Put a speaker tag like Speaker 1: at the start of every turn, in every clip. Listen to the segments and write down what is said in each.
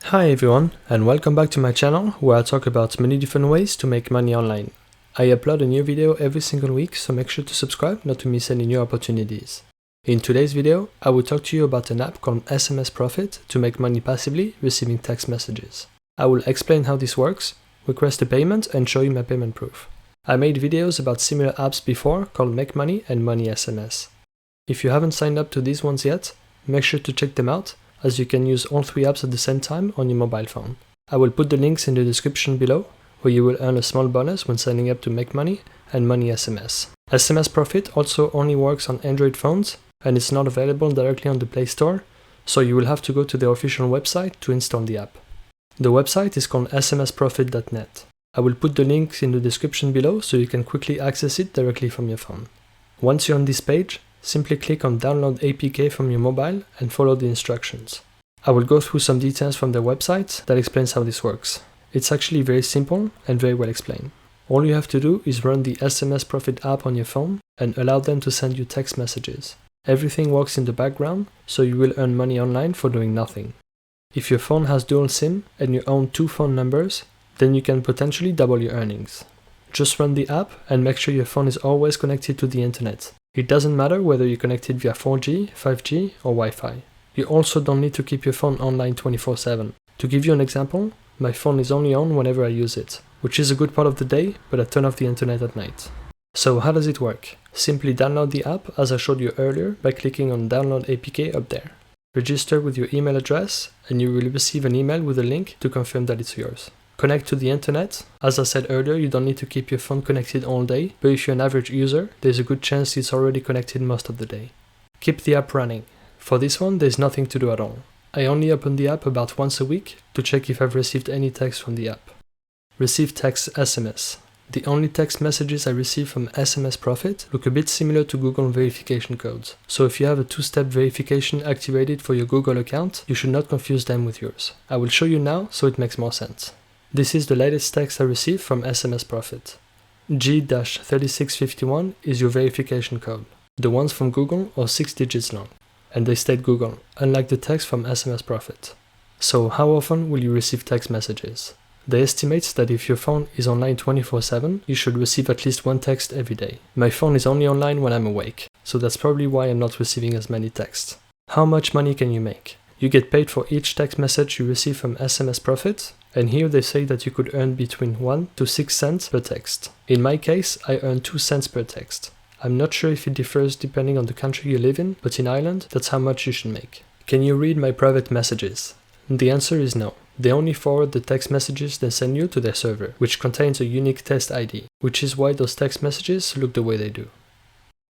Speaker 1: Hi everyone, and welcome back to my channel where I talk about many different ways to make money online. I upload a new video every single week, so make sure to subscribe not to miss any new opportunities. In today's video, I will talk to you about an app called SMS Profit to make money passively receiving text messages. I will explain how this works, request a payment, and show you my payment proof. I made videos about similar apps before called Make Money and Money SMS. If you haven't signed up to these ones yet, make sure to check them out, as you can use all three apps at the same time on your mobile phone. I will put the links in the description below, where you will earn a small bonus when signing up to Make Money and Money SMS. SMS Profit also only works on Android phones, and it's not available directly on the Play Store, so you will have to go to the official website to install the app. The website is called smsprofit.net. I will put the links in the description below so you can quickly access it directly from your phone. Once you're on this page, simply click on Download APK from your mobile and follow the instructions. I will go through some details from their website that explains how this works. It's actually very simple and very well explained. All you have to do is run the SMS Profit app on your phone and allow them to send you text messages. Everything works in the background, so you will earn money online for doing nothing. If your phone has dual SIM and you own two phone numbers, then you can potentially double your earnings. Just run the app and make sure your phone is always connected to the internet. It doesn't matter whether you're connected via 4G, 5G, or Wi-Fi. You also don't need to keep your phone online 24/7. To give you an example, my phone is only on whenever I use it, which is a good part of the day, but I turn off the internet at night. So how does it work? Simply download the app as I showed you earlier by clicking on Download APK up there. Register with your email address and you will receive an email with a link to confirm that it's yours. Connect to the internet. As I said earlier, you don't need to keep your phone connected all day, but if you're an average user, there's a good chance it's already connected most of the day. Keep the app running. For this one, there's nothing to do at all. I only open the app about once a week to check if I've received any text from the app. Receive text SMS. The only text messages I receive from SMS Profit look a bit similar to Google verification codes. So if you have a two-step verification activated for your Google account, you should not confuse them with yours. I will show you now so it makes more sense. This is the latest text I received from SMS Profit. G-3651 is your verification code. The ones from Google are 6 digits long, and they state Google, unlike the text from SMS Profit. So how often will you receive text messages? They estimate that if your phone is online 24/7, you should receive at least one text every day. My phone is only online when I'm awake, so that's probably why I'm not receiving as many texts. How much money can you make? You get paid for each text message you receive from SMS Profit, and here they say that you could earn between 1 to 6 cents per text. In my case, I earn 2 cents per text. I'm not sure if it differs depending on the country you live in, but in Ireland, that's how much you should make. Can you read my private messages? The answer is no. They only forward the text messages they send you to their server, which contains a unique test ID, which is why those text messages look the way they do.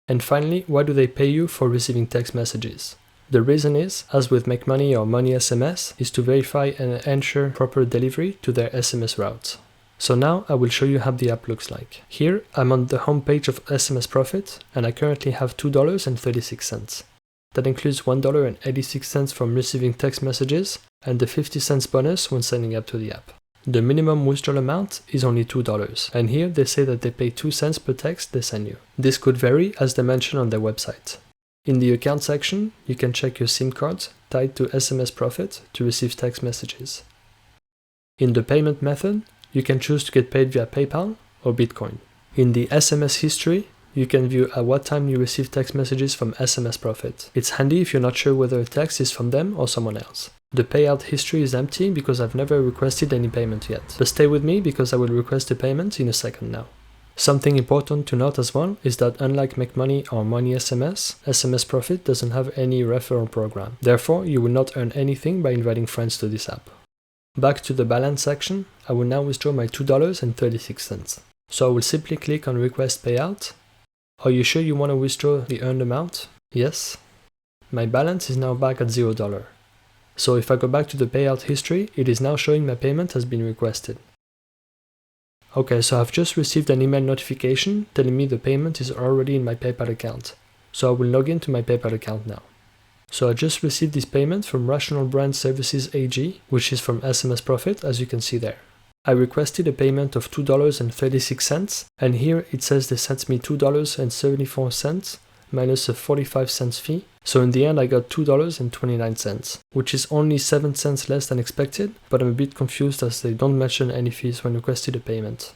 Speaker 1: And finally, why do they pay you for receiving text messages? The reason is, as with Make Money or Money SMS, is to verify and ensure proper delivery to their SMS routes. So now I will show you how the app looks like. Here I'm on the home page of SMS Profit and I currently have $2.36. That includes $1.86 from receiving text messages and the 50 cents bonus when signing up to the app. The minimum withdrawal amount is only $2, and here they say that they pay 2 cents per text they send you. This could vary as they mention on their website. In the account section, you can check your SIM cards tied to SMS Profit to receive text messages. In the payment method, you can choose to get paid via PayPal or Bitcoin. In the SMS history, you can view at what time you receive text messages from SMS Profit. It's handy if you're not sure whether a text is from them or someone else. The payout history is empty because I've never requested any payment yet, but stay with me because I will request a payment in a second now. Something important to note as well is that unlike Make Money or Money SMS, SMS Profit doesn't have any referral program. Therefore, you will not earn anything by inviting friends to this app. Back to the balance section, I will now withdraw my $2.36. So I will simply click on Request Payout. Are you sure you want to withdraw the earned amount? Yes. My balance is now back at $0. So if I go back to the payout history, it is now showing my payment has been requested. Okay, so I've just received an email notification telling me the payment is already in my PayPal account. So I will log into my PayPal account now. So I just received this payment from Rational Brand Services AG, which is from SMS Profit, as you can see there. I requested a payment of $2.36, and here it says they sent me $2.74 minus a 45 cents fee. So in the end I got $2.29, which is only 7 cents less than expected, but I'm a bit confused as they don't mention any fees when requested a payment.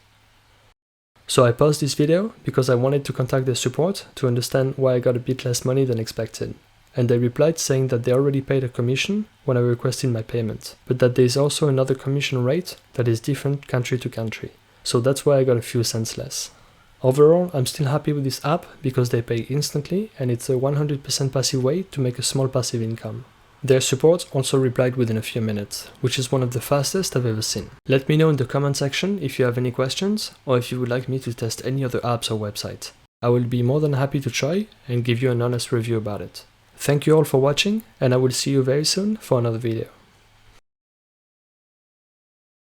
Speaker 1: So I paused this video because I wanted to contact their support to understand why I got a bit less money than expected. And they replied saying that they already paid a commission when I requested my payment, but that there is also another commission rate that is different country to country. So that's why I got a few cents less. Overall, I'm still happy with this app because they pay instantly and it's a 100% passive way to make a small passive income. Their support also replied within a few minutes, which is one of the fastest I've ever seen. Let me know in the comment section if you have any questions or if you would like me to test any other apps or website. I will be more than happy to try and give you an honest review about it. Thank you all for watching, and I will see you very soon for another video.